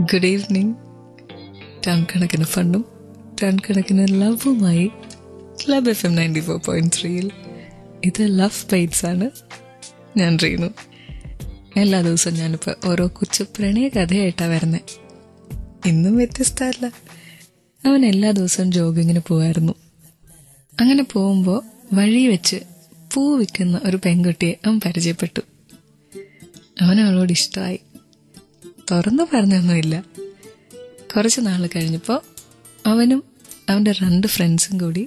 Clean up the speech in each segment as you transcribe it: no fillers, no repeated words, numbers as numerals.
Good evening. Ton കണക്കിന് ഫണ്ടും ton കണക്കിന് ലവുമായി ക്ലബ് FM 94.3 ഇത് ലവ് ബൈറ്റ്സ് ആണ്. ഞാൻ റീനു. എല്ലാ ദിവസവും ഞാനിപ്പോൾ ഓരോ കൊച്ചു പ്രണയ കഥയായിട്ടാണ് വരുന്നത്. ഇന്നും വ്യത്യസ്തമല്ല. അവൻ എല്ലാ ദിവസവും ജോഗിങ്ങിന് പോവായിരുന്നു. അങ്ങനെ പോകുമ്പോൾ വഴി വെച്ച് പൂ വിൽക്കുന്ന ഒരു പെൺകുട്ടിയെ അവൻ പരിചയപ്പെട്ടു. അവനവളോട് ഇഷ്ടമായി. തുറന്നു പറഞ്ഞൊന്നുമില്ല. കുറച്ച് നാൾ കഴിഞ്ഞപ്പോൾ അവനും അവൻ്റെ 2 ഫ്രണ്ട്സും കൂടി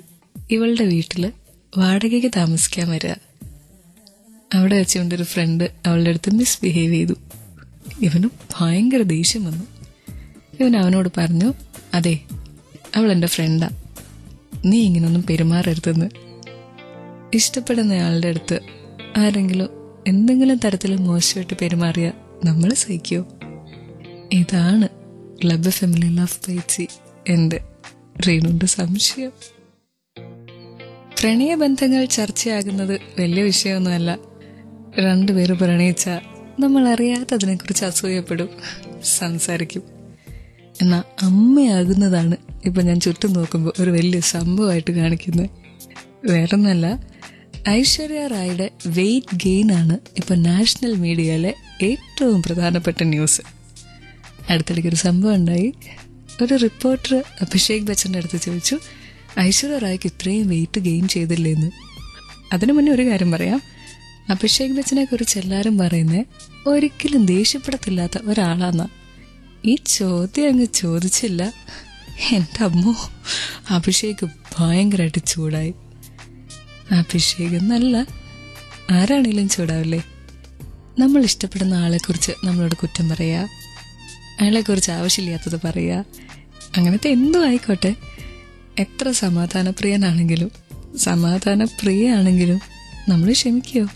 ഇവളുടെ വീട്ടിൽ വാടകയ്ക്ക് താമസിക്കാൻ വരിക. അവിടെ വെച്ചുകൊണ്ട് ഒരു ഫ്രണ്ട് അവളുടെ അടുത്ത് മിസ്ബിഹേവ് ചെയ്തു. ഇവന് ഭയങ്കര ദേഷ്യം വന്നു. ഇവൻ അവനോട് പറഞ്ഞു, അതെ, അവൾ എൻ്റെ ഫ്രണ്ടാ, നീ ഇങ്ങനൊന്നും പെരുമാറരുതെന്ന്. ഇഷ്ടപ്പെടുന്നയാളുടെ അടുത്ത് ആരെങ്കിലും എന്തെങ്കിലും തരത്തിൽ മോശമായിട്ട് പെരുമാറിയ നമ്മൾ സഹിക്കുമോ? ഇതാണ് ക്ലബ് FM ലവ് ബൈറ്റ്സ്. എൻ്റെ റീനുവിൻ്റെ സംശയം. പ്രണയബന്ധങ്ങൾ ചർച്ചയാകുന്നത് വലിയ വിഷയമൊന്നുമല്ല. 2 പേര് പ്രണയിച്ചാൽ നമ്മൾ അറിയാത്തതിനെക്കുറിച്ച് അസൂയപ്പെടും, സംസാരിക്കും. എന്നാൽ അമ്മയാകുന്നതാണ് ഇപ്പം ഞാൻ ചുറ്റും നോക്കുമ്പോൾ ഒരു വലിയ സംഭവമായിട്ട് കാണിക്കുന്നത്. വേറൊന്നല്ല, ഐശ്വര്യ റായുടെ വെയിറ്റ് ഗെയിൻ ആണ് ഇപ്പം നാഷണൽ മീഡിയയിലെ ഏറ്റവും പ്രധാനപ്പെട്ട ന്യൂസ്. അടുത്തിടയ്ക്കൊരു സംഭവം ഉണ്ടായി. ഒരു റിപ്പോർട്ടർ അഭിഷേക് ബച്ചൻ്റെ അടുത്ത് ചോദിച്ചു, ഐശ്വര്യ റായ്ക്ക് ഇത്രയും വെയിറ്റ് ഗെയിൻ ചെയ്തില്ലേന്ന്. അതിനു മുന്നേ ഒരു കാര്യം പറയാം. അഭിഷേക് ബച്ചനെ കുറിച്ച് എല്ലാവരും പറയുന്നത് ഒരിക്കലും ദേഷ്യപ്പെടത്തില്ലാത്ത ഒരാളാന്നാ. ഈ ചോദ്യം അങ്ങ് ചോദിച്ചില്ല, എൻ്റെ അമ്മോ, അഭിഷേക് ഭയങ്കരമായിട്ട് ചൂടായി. അഭിഷേക് എന്നല്ല, ആരാണേലും ചൂടാവില്ലേ? നമ്മൾ ഇഷ്ടപ്പെടുന്ന ആളെക്കുറിച്ച് നമ്മളോട് കുറ്റം പറയുക, അയാളെക്കുറിച്ച് ആവശ്യമില്ലാത്തത് പറയുക, അങ്ങനത്തെ എന്തും ആയിക്കോട്ടെ. എത്ര സമാധാനപ്രിയയാണെങ്കിലും നമ്മൾ ക്ഷമിക്കുമോ?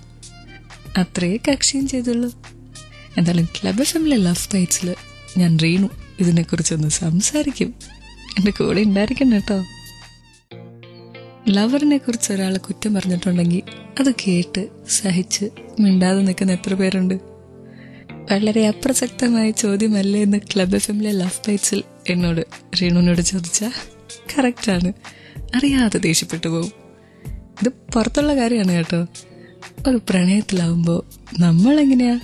അത്രയേ കക്ഷിയും ചെയ്തുള്ളൂ. എന്തായാലും ക്ലബ് FM ലവ് ബൈറ്റ്സിൽ ഞാൻ റീനു ഇതിനെക്കുറിച്ചൊന്ന് സംസാരിക്കും. എൻ്റെ കൂടെ ഉണ്ടായിരിക്കണം കേട്ടോ. ലവറിനെ കുറിച്ച് ഒരാൾ കുറ്റം പറഞ്ഞിട്ടുണ്ടെങ്കിൽ അത് കേട്ട് സഹിച്ച് മിണ്ടാതെ നിൽക്കുന്ന എത്ര പേരുണ്ട്? വളരെ അപ്രസക്തമായ ചോദ്യമല്ലേ എന്ന് ക്ലബ് FM ലവ് ബൈറ്റ്സിൽ എന്നോട് റീനുവിനോട് ചോദിച്ചാൽ കറക്റ്റാണ്. അറിയാതെ ദേഷ്യപ്പെട്ടു പോകും. ഇത് പുറത്തുള്ള കാര്യമാണ് കേട്ടോ. ഒരു പ്രണയത്തിലാവുമ്പോൾ നമ്മളെങ്ങനെയാ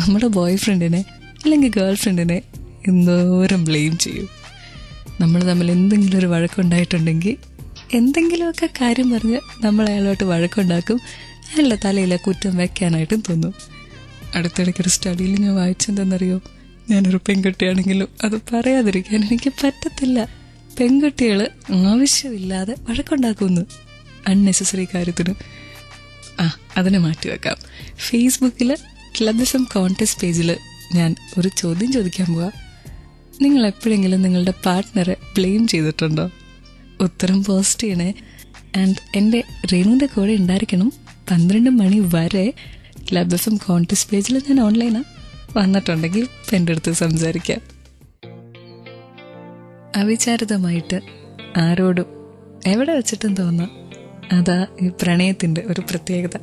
നമ്മുടെ ബോയ് ഫ്രണ്ടിനെ അല്ലെങ്കിൽ ഗേൾ ഫ്രണ്ടിനെ എന്തോരം ബ്ലെയിം ചെയ്യും. നമ്മൾ തമ്മിൽ എന്തെങ്കിലും ഒരു വഴക്കുണ്ടായിട്ടുണ്ടെങ്കിൽ എന്തെങ്കിലുമൊക്കെ കാര്യം പറഞ്ഞ് നമ്മൾ അയാളോട്ട് വഴക്കുണ്ടാക്കും. അയാളുടെ തലയിലെ കുറ്റം വെക്കാനായിട്ടും തോന്നും. അടുത്തിടയ്ക്കൊരു സ്റ്റഡിയിൽ ഞാൻ വായിച്ചെന്തെന്നറിയോ? ഞാനൊരു പെൺകുട്ടിയാണെങ്കിലും അത് പറയാതിരിക്കാൻ എനിക്ക് പറ്റത്തില്ല. പെൺകുട്ടികൾ ആവശ്യമില്ലാതെ വഴക്കുണ്ടാക്കുന്നു, അൺനെസസറി കാര്യത്തിന്. അതിനെ മാറ്റിവെക്കാം. ഫേസ്ബുക്കിൽ ക്ലബ് FM കോൺടെസ്റ്റ് പേജിൽ ഞാൻ ഒരു ചോദ്യം ചോദിക്കാൻ പോവാ. നിങ്ങൾ എപ്പോഴെങ്കിലും നിങ്ങളുടെ പാർട്ട്ണറെ ബ്ലെയിം ചെയ്തിട്ടുണ്ടോ? ഉത്തരം പോസ്റ്റ് ചെയ്യണേ. ആൻഡ് എൻ്റെ റീനുവിൻ്റെ കൂടെ ഉണ്ടായിരിക്കണം 12 മണി വരെ. ക്ലബ് FM കോൺടെസ്റ്റ് പേജിൽ ഞാൻ ഓൺലൈനാണ്. വന്നിട്ടുണ്ടെങ്കിൽ എൻ്റെ അടുത്ത് സംസാരിക്കാം. അവിചാരിതമായിട്ട് ആരോടും എവിടെ വെച്ചിട്ടും തോന്നാം. അതാ ഈ പ്രണയത്തിൻ്റെ ഒരു പ്രത്യേകത.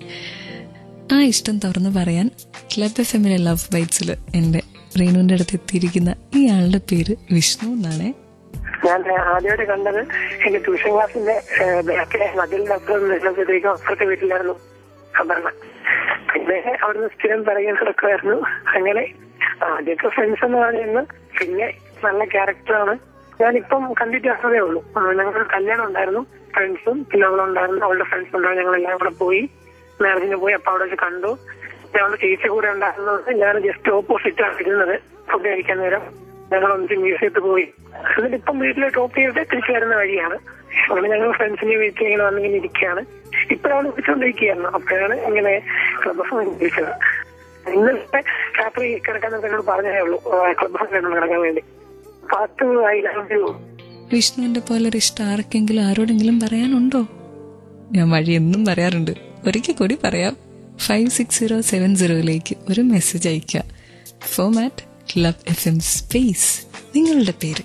ആ ഇഷ്ടം തുറന്നു പറയാൻ ക്ലബ് FM ലവ് ബൈറ്റ്സിൽ എൻ്റെ റീനുവിൻ്റെ അടുത്ത് എത്തിയിരിക്കുന്ന ഈ ആളുടെ പേര് വിഷ്ണു എന്നാണേ. ഞാൻ ആദ്യമായിട്ട് കണ്ടത് എന്റെ ട്യൂഷൻ ക്ലാസ്സിന്റെ ബാക്കിലെ മതിലിനപ്പുറത്തേക്കും അപ്പുറത്തെ വീട്ടിലായിരുന്നു അപർണ. പിന്നെ അവിടുന്ന് സ്ഥിരം പിറകെ നടക്കുമായിരുന്നു. അങ്ങനെ ആദ്യമൊക്കെ ഫ്രണ്ട്സ് എന്ന് പറയുന്നത്, പിന്നെ നല്ല ക്യാരക്ടറാണ്. ഞാനിപ്പം കണ്ടിട്ട് അറിയതേ ഉള്ളൂ. ഞങ്ങൾക്ക് കല്യാണം ഉണ്ടായിരുന്നു, ഫ്രണ്ട്സും പിന്നെ അവളുണ്ടായിരുന്നു, അവളുടെ ഫ്രണ്ട്സ് ഉണ്ടായിരുന്നു. ഞങ്ങളെല്ലാം കൂടെ പോയി മാരേജിന് പോയി. അപ്പൊ അവിടെ വെച്ച് കണ്ടു. ഞങ്ങളുടെ ചേച്ചി കൂടെ ഉണ്ടായിരുന്നത്. ഞാൻ ജസ്റ്റ് ഓപ്പോസിറ്റ് ആണ് ഇരുന്നത്. ഫുഡ് കഴിക്കാൻ നേരം ഞങ്ങൾ ഒന്നിച്ച് മ്യൂസിയത്തിൽ പോയി. എന്നിട്ട് ഇപ്പം വീട്ടിൽ ഡ്രോപ്പ് ചെയ്തിട്ട് തിരിച്ചു വരുന്ന വഴിയാണ്. അങ്ങനെ ഞങ്ങൾ ഫ്രണ്ട്സിന്റെ വീട്ടിൽ ഇങ്ങനെ വന്നിങ്ങനെ ഇരിക്കുകയാണ്. ഇപ്പോഴാണ് വിളിച്ചുകൊണ്ടിരിക്കുകയായിരുന്നു. അപ്പോഴാണ് ഇങ്ങനെ ക്ലബ് FM വിളിച്ചത്. ഇന്നലെ രാത്രി കിടക്കാൻ എന്നോട് പറഞ്ഞതേ ഉള്ളൂ ക്ലബ് FM കിടക്കാൻ വേണ്ടി. പാട്ട് ആയി. വിഷ്ണുവിന്റെ പോലൊരു ഇഷ്ടം ആർക്കെങ്കിലും ആരോടെങ്കിലും പറയാനുണ്ടോ? ഞാൻ വഴി എന്നും പറയാറുണ്ട്. ഒരിക്കൽ കൂടി പറയാം. 56070 ഒരു മെസ്സേജ് അയക്കുക. ഫോമാറ്റ് ക്ലബ് FM സ്പേസ് നിങ്ങളുടെ പേര്.